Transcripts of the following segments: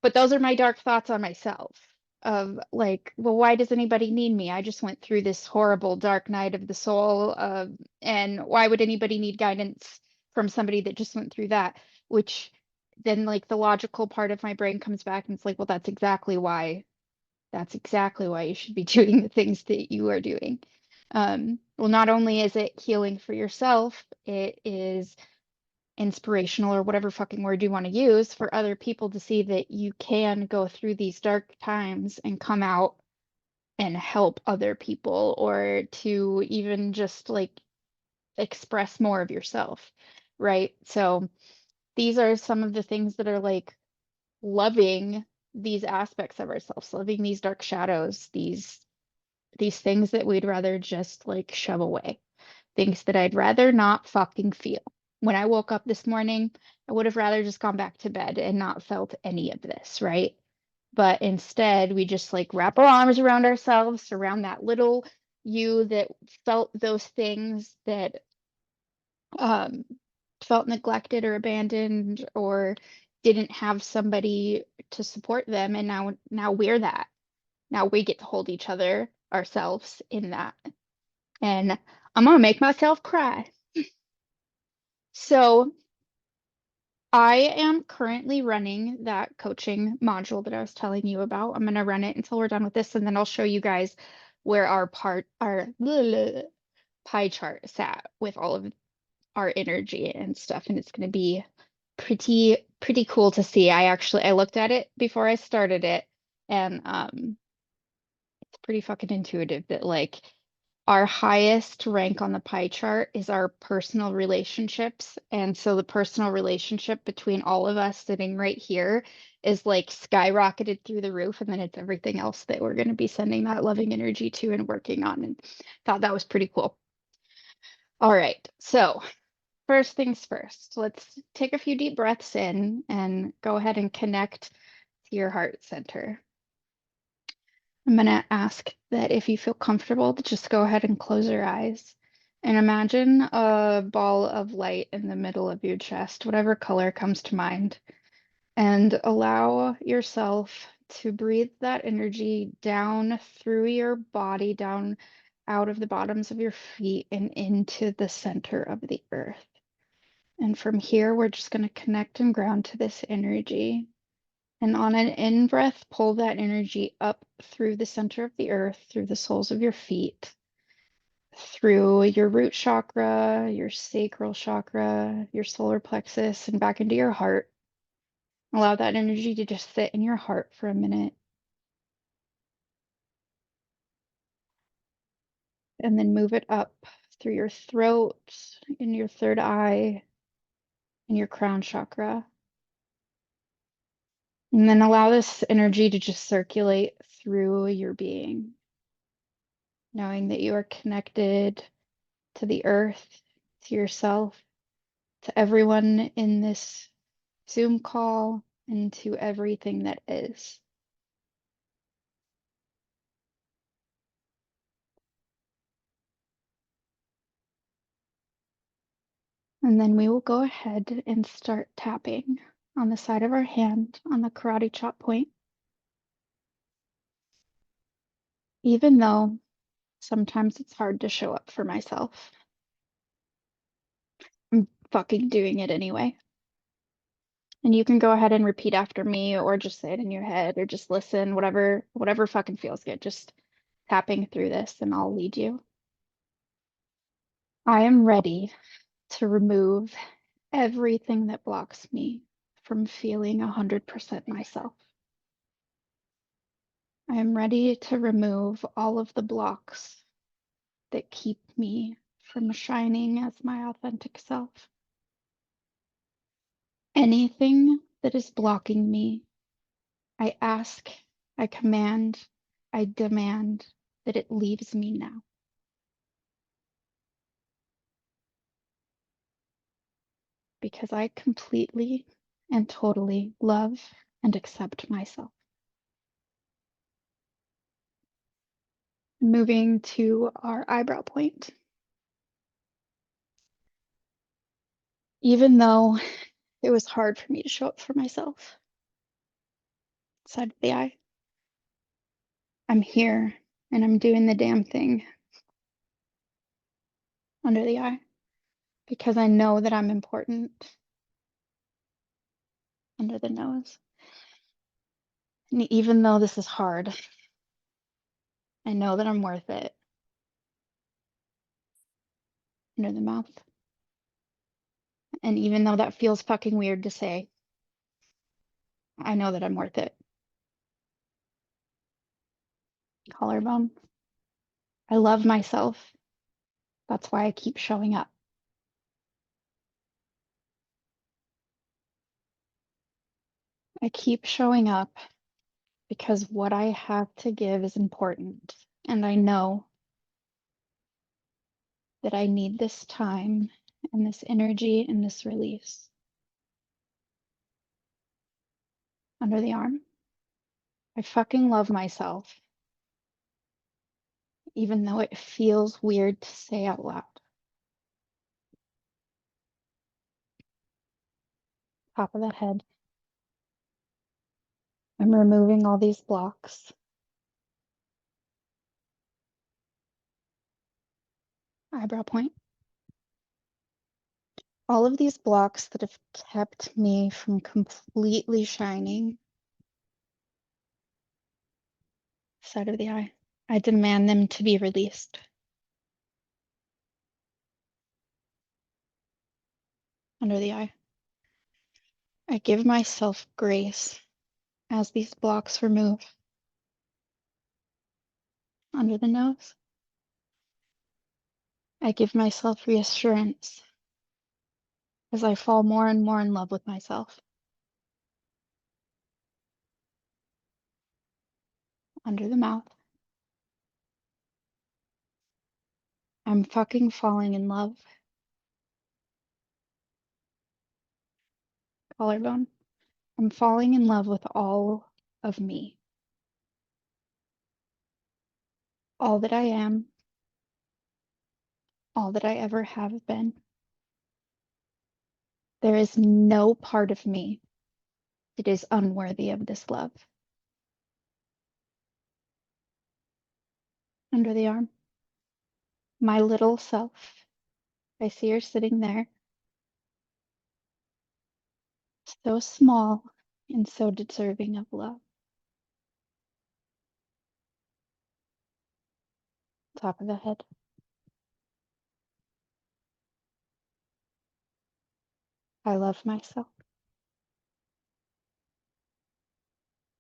But those are my dark thoughts on myself of like, well, why does anybody need me? I just went through this horrible dark night of the soul, and why would anybody need guidance from somebody that just went through that? Which then like the logical part of my brain comes back and it's like, well, that's exactly why. That's exactly why you should be doing the things that you are doing. Well, not only is it healing for yourself, it is inspirational or whatever fucking word you want to use for other people to see that you can go through these dark times and come out and help other people or to even just like express more of yourself, right? So these are some of the things that are like loving these aspects of ourselves, loving these dark shadows, these things that we'd rather just like shove away, things that I'd rather not fucking feel. When I woke up this morning, I would have rather just gone back to bed and not felt any of this, right? But instead, we just like wrap our arms around ourselves, around that little you that felt those things that um, felt neglected or abandoned or didn't have somebody to support them. And now we're that. Now we get to hold each other ourselves in that. And I'm gonna make myself cry. So I am currently running that coaching module that I was telling you about. I'm gonna run it until we're done with this, and then I'll show you guys where our pie chart sat with all of our energy and stuff, and it's gonna be pretty cool to see. I looked at it before I started it, and it's pretty fucking intuitive that like our highest rank on the pie chart is our personal relationships. And so the personal relationship between all of us sitting right here is like skyrocketed through the roof. And then it's everything else that we're going to be sending that loving energy to and working on. And thought that was pretty cool. All right. So first things first, let's take a few deep breaths in and go ahead and connect to your heart center. I'm going to ask that if you feel comfortable, to just go ahead and close your eyes and imagine a ball of light in the middle of your chest, whatever color comes to mind, and allow yourself to breathe that energy down through your body, down out of the bottoms of your feet and into the center of the earth. And from here, we're just going to connect and ground to this energy. And on an in breath, pull that energy up through the center of the earth, through the soles of your feet, through your root chakra, your sacral chakra, your solar plexus, and back into your heart. Allow that energy to just sit in your heart for a minute. And then move it up through your throat, in your third eye, and your crown chakra. And then allow this energy to just circulate through your being, knowing that you are connected to the earth, to yourself, to everyone in this Zoom call, and to everything that is. And then we will go ahead and start tapping on the side of our hand on the karate chop point. Even though sometimes it's hard to show up for myself, I'm fucking doing it anyway. And you can go ahead and repeat after me or just say it in your head or just listen, whatever fucking feels good. Just tapping through this and I'll lead you. I am ready to remove everything that blocks me from feeling 100% myself. I am ready to remove all of the blocks that keep me from shining as my authentic self. Anything that is blocking me, I ask, I command, I demand that it leaves me now. Because I completely and totally love and accept myself. Moving to our eyebrow point. Even though it was hard for me to show up for myself, Side of the eye. I'm here and I'm doing the damn thing. Under the eye. Because I know that I'm important. Under the nose. And even though this is hard, I know that I'm worth it. Under the mouth. And even though that feels fucking weird to say, I know that I'm worth it. Collarbone. I love myself. That's why I keep showing up. I keep showing up because what I have to give is important. And I know that I need this time and this energy and this release. Under the arm. I fucking love myself, even though it feels weird to say out loud. Top of the head. I'm removing all these blocks. Eyebrow point. All of these blocks that have kept me from completely shining. Side of the eye. I demand them to be released. Under the eye. I give myself grace as these blocks remove. Under the nose. I give myself reassurance as I fall more and more in love with myself. Under the mouth. I'm fucking falling in love. Collarbone. I'm falling in love with all of me. All that I am. All that I ever have been. There is no part of me that is unworthy of this love. Under the arm. My little self. I see her sitting there. So small and so deserving of love. Top of the head. I love myself.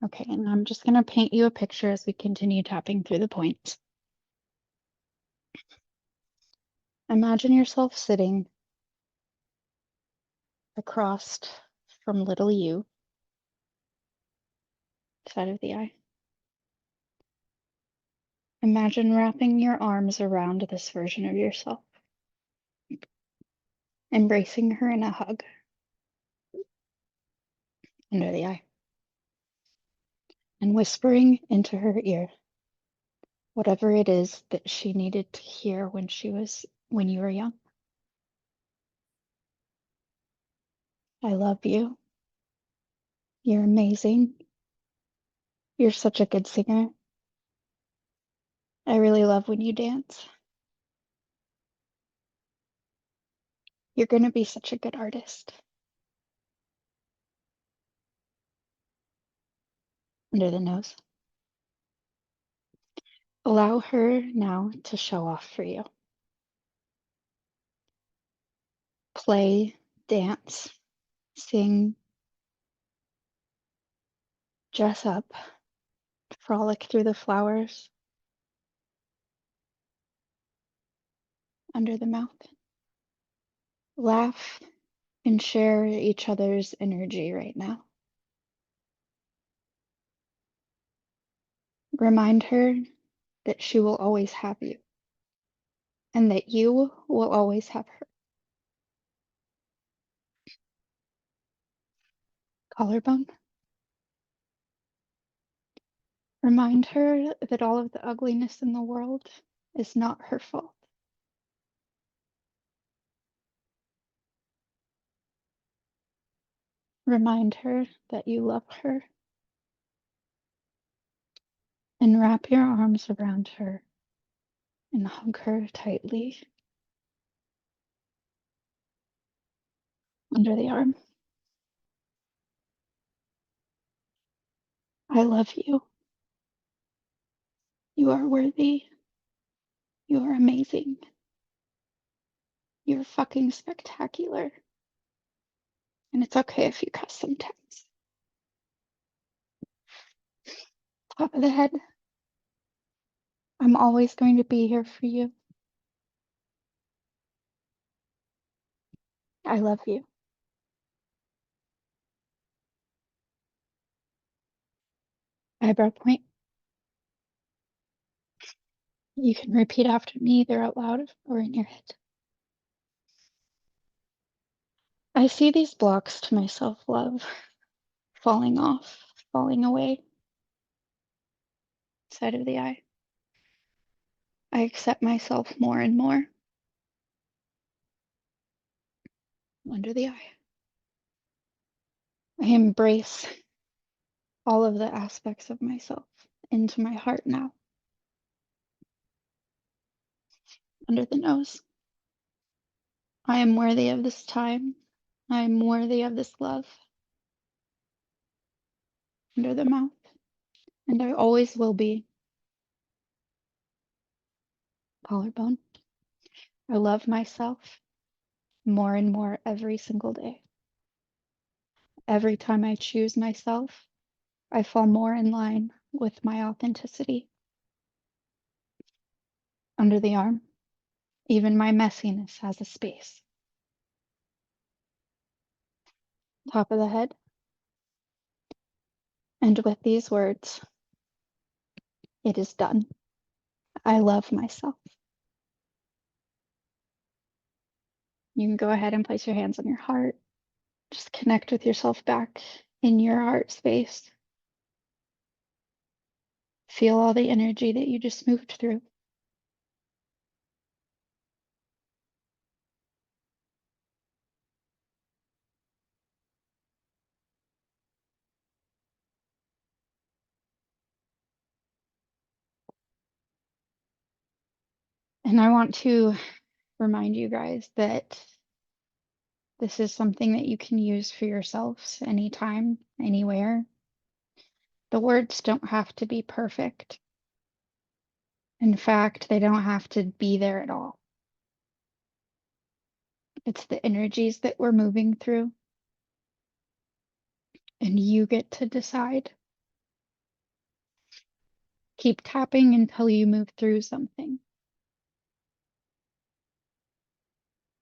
Okay, and I'm just going to paint you a picture as we continue tapping through the points. Imagine yourself sitting across from little you, side of the eye. Imagine wrapping your arms around this version of yourself, embracing her in a hug, under the eye, and whispering into her ear whatever it is that she needed to hear when you were young. I love you. You're amazing. You're such a good singer. I really love when you dance. You're going to be such a good artist. Under the nose. Allow her now to show off for you. Play, dance, sing, dress up, frolic through the flowers. Under the mouth. Laugh and share each other's energy right now. Remind her that she will always have you and that you will always have her. Collarbone. Remind her that all of the ugliness in the world is not her fault. Remind her that you love her And wrap your arms around her and hug her tightly under the arm. I love you. You are worthy. You are amazing. You're fucking spectacular. And it's okay if you cuss sometimes. Top of the head. I'm always going to be here for you. I love you. Eyebrow point. You can repeat after me either out loud or in your head. I see these blocks to my self-love falling off, falling away. Side of the eye. I accept myself more and more. Under the eye. I embrace all of the aspects of myself into my heart now. Under the nose. I am worthy of this time. I am worthy of this love. Under the mouth. And I always will be. Collarbone. I love myself more and more every single day. Every time I choose myself, I fall more in line with my authenticity. Under the arm. Even my messiness has a space. Top of the head. And with these words, it is done. I love myself. You can go ahead and place your hands on your heart. Just connect with yourself back in your heart space. Feel all the energy that you just moved through. And I want to remind you guys that this is something that you can use for yourselves anytime, anywhere. The words don't have to be perfect. In fact, they don't have to be there at all. It's the energies that we're moving through. And you get to decide. Keep tapping until you move through something.